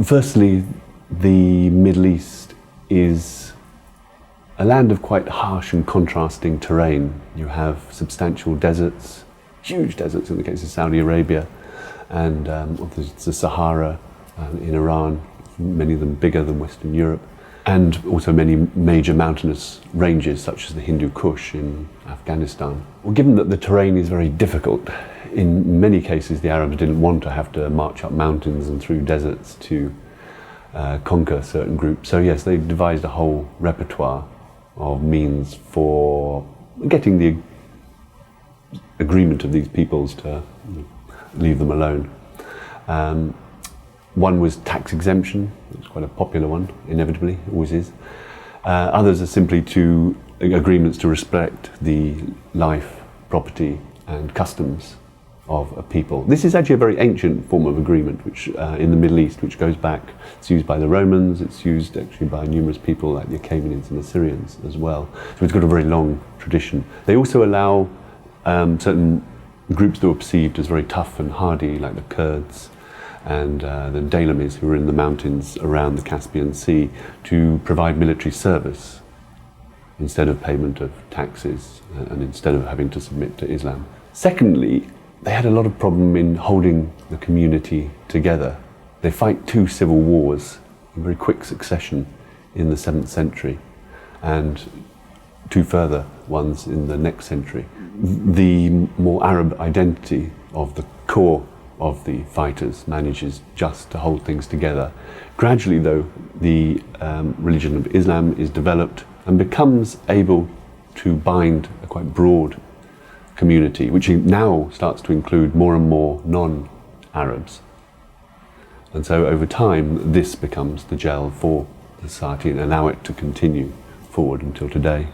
Firstly, the Middle East is a land of quite harsh and contrasting terrain. You have substantial deserts, huge deserts in the case of Saudi Arabia, and the Sahara in Iran, many of them bigger than Western Europe, and also many major mountainous ranges such as the Hindu Kush in Afghanistan. Well, given that the terrain is very difficult, in many cases the Arabs didn't want to have to march up mountains and through deserts to conquer certain groups. So yes, they devised a whole repertoire of means for getting the agreement of these peoples to leave them alone. One was tax exemption. It's quite a popular one, inevitably, always is. Others are simply agreements to respect the life, property and customs of a people. This is actually a very ancient form of agreement which in the Middle East, which goes back, it's used by the Romans, it's used actually by numerous people like the Achaemenids and Assyrians as well. So it's got a very long tradition. They also allow certain groups that were perceived as very tough and hardy, like the Kurds and the Daylamis, who were in the mountains around the Caspian Sea, to provide military service instead of payment of taxes and instead of having to submit to Islam. Secondly, they had a lot of problem in holding the community together. They fight two civil wars in very quick succession in the 7th century and two further ones in the next century. The more Arab identity of the core of the fighters manages just to hold things together. Gradually though, the religion of Islam is developed and becomes able to bind a quite broad community, which now starts to include more and more non-Arabs. And so over time, this becomes the gel for the society and allow it to continue forward until today.